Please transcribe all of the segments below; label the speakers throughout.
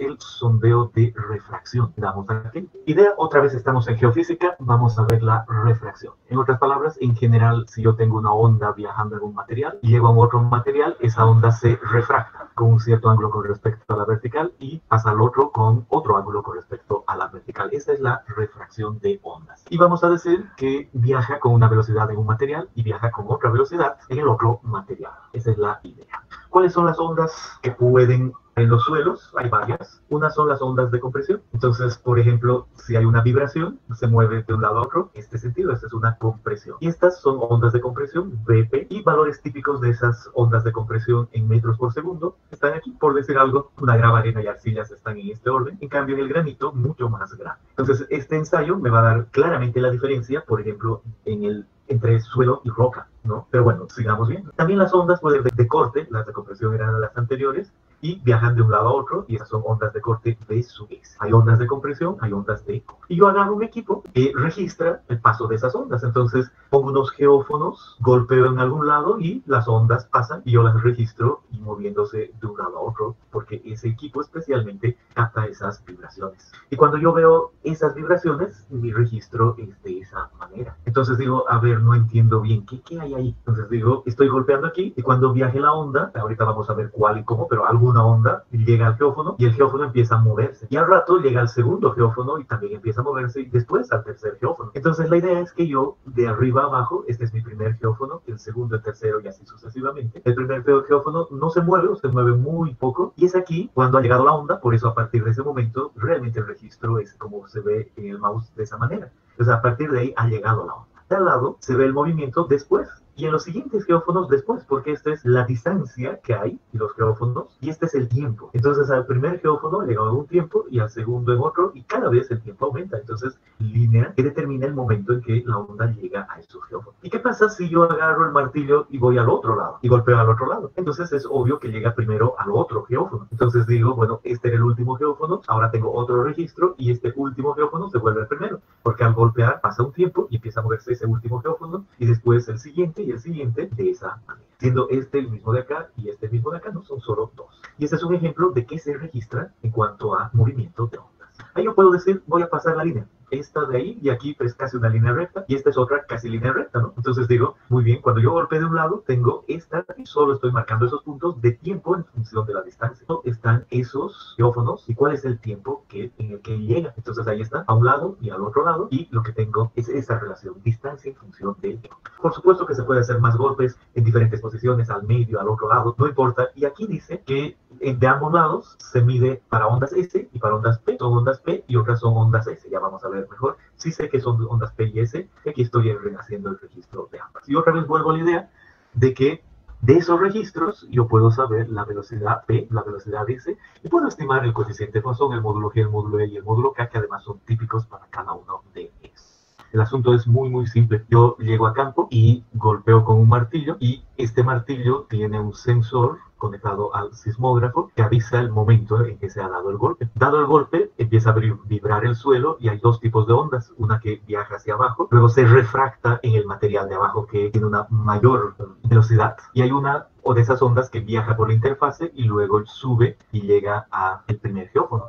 Speaker 1: el sondeo de refracción. Damos aquí. Idea, otra vez estamos en geofísica, vamos a ver la refracción. En otras palabras, en general, si yo tengo una onda viajando en un material y llego a un otro material, esa onda se refracta con un cierto ángulo con respecto a la vertical y pasa al otro con otro ángulo con respecto a la vertical. Esa es la refracción de ondas. Y vamos a decir que viaja con una velocidad en un material y viaja con otra velocidad en el otro material. Esa es la idea. ¿Cuáles son las ondas que pueden en los suelos? Hay varias. Unas son las ondas de compresión. Entonces, por ejemplo, si hay una vibración, se mueve de un lado a otro. Este sentido, esta es una compresión. Y estas son ondas de compresión, BP, y valores típicos de esas ondas de compresión en metros por segundo están aquí. Por decir algo, una grava, arena y arcillas están en este orden. En cambio, en el granito, mucho más grande. Entonces, este ensayo me va a dar claramente la diferencia, por ejemplo, entre suelo y roca, ¿no? Pero bueno, sigamos bien. También las ondas pueden de corte, las de compresión eran las anteriores, y viajan de un lado a otro, y esas son ondas de corte de su vez. Hay ondas de compresión, hay ondas de eco. Y yo agarro un equipo que registra el paso de esas ondas. Entonces pongo unos geófonos, golpeo en algún lado y las ondas pasan y yo las registro y moviéndose de un lado a otro, porque ese equipo especialmente capta esas vibraciones. Y cuando yo veo esas vibraciones, mi registro es de esa manera. Entonces digo, a ver, no entiendo bien, ¿qué hay ahí? Entonces digo, estoy golpeando aquí y cuando viaje la onda, ahorita vamos a ver cuál y cómo, pero alguna onda llega al geófono y el geófono empieza a moverse. Y al rato llega al segundo geófono y también empieza a moverse y después al tercer geófono. Entonces la idea es que yo de arriba a abajo, este es mi primer geófono, el segundo, el tercero y así sucesivamente. El primer geófono no se mueve o se mueve muy poco y es aquí cuando ha llegado la onda, por eso a partir de ese momento realmente el registro es como se ve en el mouse de esa manera. Entonces a partir de ahí ha llegado la onda. De al lado se ve el movimiento después y en los siguientes geófonos después, porque esta es la distancia que hay y los geófonos y este es el tiempo. Entonces al primer geófono llega un tiempo y al segundo en otro y cada vez el tiempo aumenta. Entonces línea que determina el momento en que la onda llega a esos geófonos. ¿Y qué pasa si yo agarro el martillo y voy al otro lado y golpeo al otro lado? Entonces es obvio que llega primero al otro geófono. Entonces digo, bueno, este era el último geófono, ahora tengo otro registro y este último geófono se vuelve el primero, porque al golpear pasa un tiempo y empieza a moverse ese último geófono y después el siguiente y el siguiente de esa manera. Siendo este el mismo de acá y este el mismo de acá, no son solo dos. Y este es un ejemplo de qué se registra en cuanto a movimiento de ondas. Ahí yo puedo decir, voy a pasar la línea. Esta de ahí y aquí es casi una línea recta y esta es otra casi línea recta, ¿no? Entonces digo, muy bien, cuando yo golpeo de un lado, tengo esta y solo estoy marcando esos puntos de tiempo en función de la distancia. Están esos geófonos y cuál es el tiempo en el que llega. Entonces ahí está, a un lado y al otro lado y lo que tengo es esa relación, distancia en función del tiempo. Por supuesto que se puede hacer más golpes en diferentes posiciones, al medio, al otro lado, no importa. Y aquí dice que de ambos lados se mide para ondas S y para ondas P. Son ondas P y otras son ondas S. Ya vamos a ver mejor. Sí sé que son ondas P y S. Y aquí estoy haciendo el registro de ambas. Y otra vez vuelvo a la idea de que de esos registros yo puedo saber la velocidad P, la velocidad S, y puedo estimar el coeficiente de Poisson, el módulo G, el módulo E y el módulo K, que además son típicos para cada uno de ellos. El asunto es muy simple. Yo llego a campo y golpeo con un martillo y este martillo tiene un sensor conectado al sismógrafo que avisa el momento en que se ha dado el golpe. Dado el golpe, empieza a vibrar el suelo y hay dos tipos de ondas. Una que viaja hacia abajo, luego se refracta en el material de abajo que tiene una mayor velocidad. Y hay una de esas ondas que viaja por la interfase y luego sube y llega al primer geófono.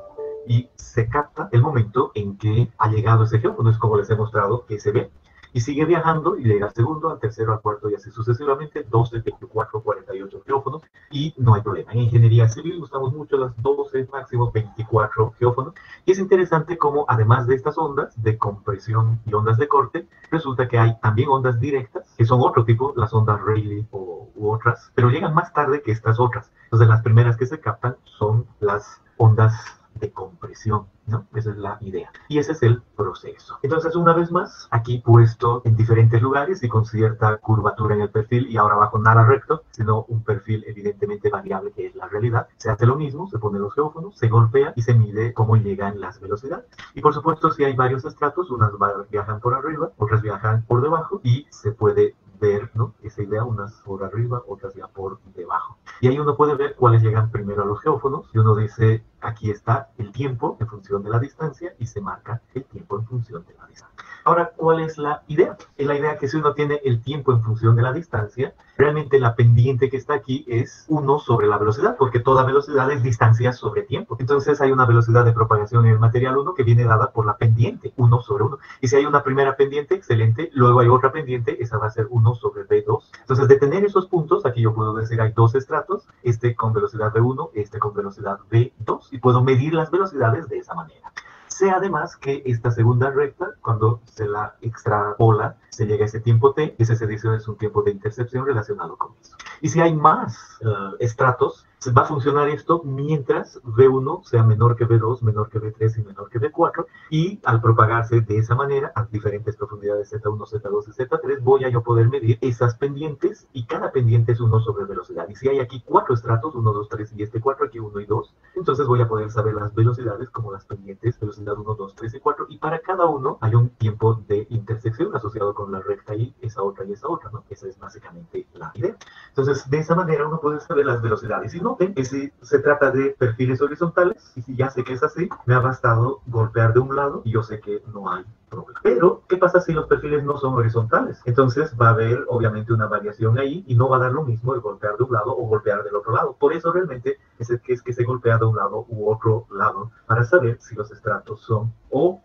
Speaker 1: Y se capta el momento en que ha llegado ese geófono, es como les he mostrado que se ve. Y sigue viajando y llega al segundo, al tercero, al cuarto y así sucesivamente, 12, 24, 48 geófonos y no hay problema. En ingeniería civil usamos mucho las 12, máximo 24 geófonos y es interesante cómo además de estas ondas de compresión y ondas de corte, resulta que hay también ondas directas, que son otro tipo, las ondas Rayleigh u otras, pero llegan más tarde que estas otras. Entonces las primeras que se captan son las ondas de compresión, ¿no? Esa es la idea. Y ese es el proceso. Entonces, una vez más, aquí puesto en diferentes lugares y con cierta curvatura en el perfil y ahora abajo nada recto, sino un perfil evidentemente variable que es la realidad. Se hace lo mismo, se ponen los geófonos, se golpea y se mide cómo llegan las velocidades. Y por supuesto, si hay varios estratos, unas viajan por arriba, otras viajan por debajo y se puede ver, ¿no? Esa idea, unas por arriba, otras ya por debajo. Y ahí uno puede ver cuáles llegan primero a los geófonos y uno dice, aquí está el tiempo en función de la distancia y se marca el tiempo en función de la distancia. Ahora, ¿cuál es la idea? Es la idea que si uno tiene el tiempo en función de la distancia, realmente la pendiente que está aquí es 1 sobre la velocidad, porque toda velocidad es distancia sobre tiempo. Entonces hay una velocidad de propagación en el material 1 que viene dada por la pendiente, 1 sobre 1. Y si hay una primera pendiente, excelente, luego hay otra pendiente, esa va a ser 1 sobre B2. Entonces, de tener esos puntos, aquí yo puedo decir hay dos estratos, este con velocidad B1, este con velocidad B2, y puedo medir las velocidades de esa manera. Sé además que esta segunda recta, cuando se la extrapola, se llega a ese tiempo t, ese se dice es un tiempo de intercepción relacionado con eso. Y si hay más estratos, va a funcionar esto mientras V1 sea menor que V2, menor que V3 y menor que V4, y al propagarse de esa manera a diferentes profundidades Z1, Z2 y Z3, voy a yo poder medir esas pendientes, y cada pendiente es 1 sobre velocidad. Y si hay aquí 4 estratos, 1, 2, 3 y este 4, aquí 1 y 2, entonces voy a poder saber las velocidades como las pendientes, velocidad 1, 2, 3 y 4, y para cada uno hay un tiempo de intersección asociado con la recta y esa otra, ¿no? Esa es básicamente la idea. Entonces, de esa manera uno puede saber las velocidades. Y noten que si se trata de perfiles horizontales, y si ya sé que es así, me ha bastado golpear de un lado y yo sé que no hay problema. Pero, ¿qué pasa si los perfiles no son horizontales? Entonces va a haber obviamente una variación ahí y no va a dar lo mismo el golpear de un lado o golpear del otro lado. Por eso realmente es que se golpea de un lado u otro lado para saber si los estratos son o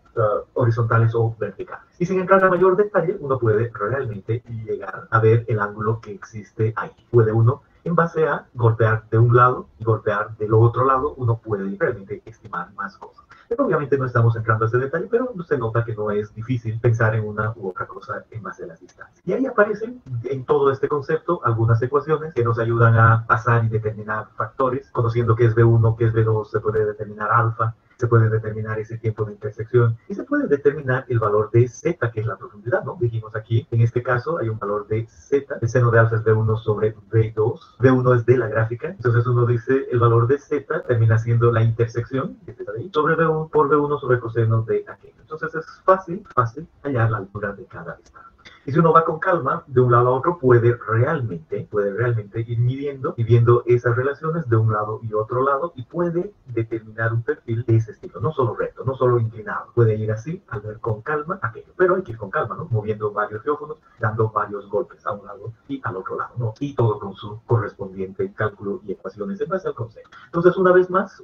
Speaker 1: horizontales o verticales. Y sin entrar a mayor detalle, uno puede realmente llegar a ver el ángulo que existe ahí. Puede uno, en base a golpear de un lado y golpear del otro lado, uno puede realmente estimar más cosas. Pero obviamente no estamos entrando a ese detalle, pero se nota que no es difícil pensar en una u otra cosa en base a las distancias. Y ahí aparecen en todo este concepto algunas ecuaciones que nos ayudan a pasar y determinar factores. Conociendo qué es B1, qué es B2, se puede determinar alfa, se puede determinar ese tiempo de intersección y se puede determinar el valor de z, que es la profundidad, ¿no? Dijimos aquí, en este caso hay un valor de z, el seno de alfa es B1 sobre B2, B1 es de la gráfica, entonces uno dice el valor de z termina siendo la intersección, que está ahí, sobre B1 por B1 sobre coseno de aquello. Entonces es fácil hallar la altura de cada distancia. Y si uno va con calma de un lado a otro, puede realmente ir midiendo y viendo esas relaciones de un lado y otro lado y puede determinar un perfil de ese estilo, no solo recto, no solo inclinado. Puede ir así, al ver con calma aquello, pero hay que ir con calma, ¿no? Moviendo varios geófonos, dando varios golpes a un lado y al otro lado, ¿no? Y todo con su correspondiente cálculo y ecuaciones en base al concepto. Entonces, una vez más,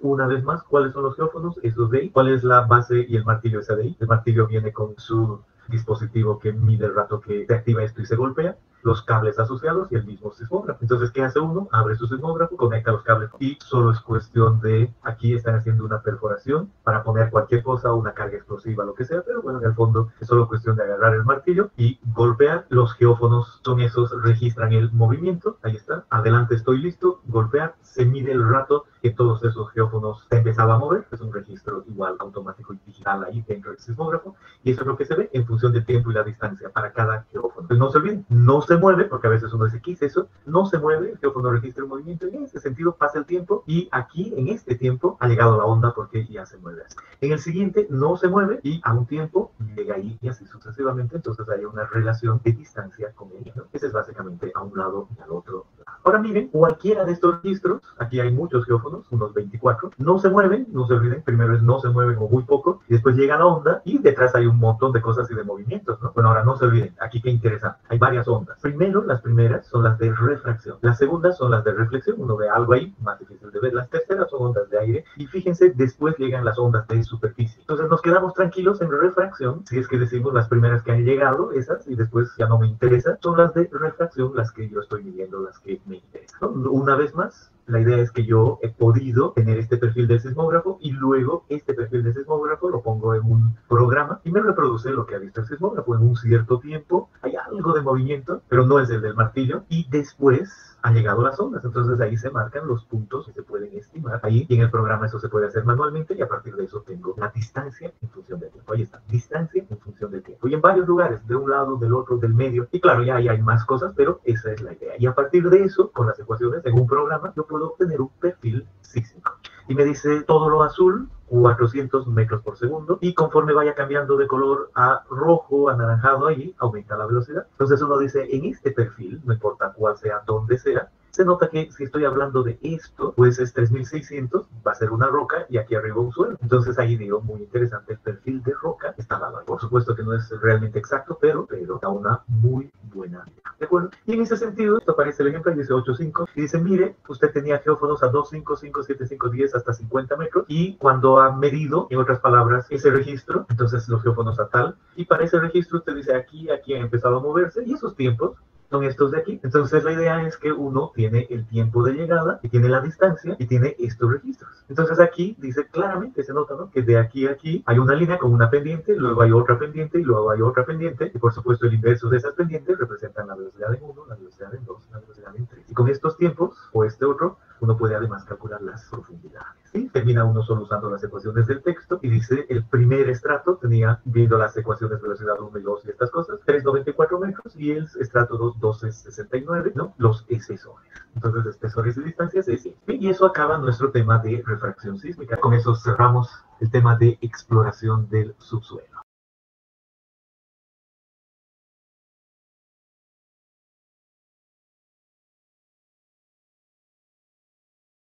Speaker 1: ¿cuáles son los geófonos? Esos de ahí. ¿Cuál es la base y el martillo ese de ahí? El martillo viene con su dispositivo que mide el rato que se activa esto y se golpea, los cables asociados y el mismo sismógrafo. Entonces, ¿qué hace uno? Abre su sismógrafo, conecta los cables y solo es cuestión de, aquí están haciendo una perforación para poner cualquier cosa, una carga explosiva, lo que sea, pero bueno, en el fondo es solo cuestión de agarrar el martillo y golpear. Los geófonos son esos, registran el movimiento, ahí está, adelante estoy listo, golpear, se mide el rato que todos esos geófonos se empezaban a mover, es un registro igual automático y digital ahí dentro del sismógrafo, y eso es lo que se ve en función del tiempo y la distancia para cada geófono. Pues no se olviden, no se mueve, porque a veces uno dice, ¿qué es eso? No se mueve, el geófono registra el movimiento, y en ese sentido pasa el tiempo, y aquí en este tiempo ha llegado la onda porque ya se mueve así. En el siguiente no se mueve, y a un tiempo llega ahí, y así sucesivamente, entonces hay una relación de distancia con él, ¿no? Ese es básicamente a un lado y al otro lado. Ahora miren, cualquiera de estos registros, aquí hay muchos geófonos, unos 24, no se mueven, no se olviden, primero es no se mueven o muy poco, y después llega la onda, y detrás hay un montón de cosas y de movimientos, ¿no? Bueno, ahora no se olviden, aquí qué interesante, hay varias ondas. Primero, las primeras son las de refracción, las segundas son las de reflexión, uno ve algo ahí, más difícil de ver, las terceras son ondas de aire, y fíjense, después llegan las ondas de superficie. Entonces nos quedamos tranquilos en refracción, si es que decimos las primeras que han llegado, esas, y después ya no me interesa, son las de refracción las que yo estoy midiendo, las que me interesan, ¿no? Una vez más, la idea es que yo he podido tener este perfil del sismógrafo y luego este perfil del sismógrafo lo pongo en un programa y me reproduce lo que ha visto el sismógrafo en un cierto tiempo. Hay algo de movimiento, pero no es el del martillo. Y después han llegado las ondas. Entonces ahí se marcan los puntos que se pueden estimar. Ahí y en el programa eso se puede hacer manualmente y a partir de eso tengo la distancia en función del tiempo. Ahí está, distancia en función del tiempo. Y en varios lugares, de un lado, del otro, del medio. Y claro, ya ahí hay más cosas, pero esa es la idea. Y a partir de eso, con las ecuaciones en un programa, yo puedo obtener un perfil sísmico. Y me dice todo lo azul, 400 metros por segundo, y conforme vaya cambiando de color a rojo, anaranjado, ahí aumenta la velocidad. Entonces uno dice, en este perfil, no importa cuál sea, dónde sea, se nota que si estoy hablando de esto, pues es 3600, va a ser una roca y aquí arriba un suelo. Entonces ahí digo, muy interesante, el perfil de roca está dado ahí. Por supuesto que no es realmente exacto, pero da una muy buena idea, ¿de acuerdo? Y en ese sentido, esto aparece el ejemplo, dice 8.5, y dice, mire, usted tenía geófonos a 2, 5, 5, 7, 5, 10, hasta 50 metros, y cuando ha medido, en otras palabras, ese registro, entonces los geófonos a tal, y para ese registro usted dice, aquí ha empezado a moverse, y esos tiempos son estos de aquí. Entonces la idea es que uno tiene el tiempo de llegada, y tiene la distancia, y tiene estos registros. Entonces aquí dice claramente, se nota, ¿no?, que de aquí a aquí hay una línea con una pendiente, luego hay otra pendiente, y luego hay otra pendiente, y por supuesto el inverso de esas pendientes representan la velocidad en 1, la velocidad en 2, la velocidad en 3. Y con estos tiempos, o este otro, uno puede además calcular las profundidades. ¿Sí? Termina uno solo usando las ecuaciones del texto y dice, el primer estrato tenía, viendo las ecuaciones de velocidad 1 y 2 y estas cosas, 394 metros, y el estrato 2, 1269, ¿no? Los espesores. Entonces, espesores y distancias es ese. Y eso acaba nuestro tema de refracción sísmica. Con eso cerramos el tema de exploración del subsuelo.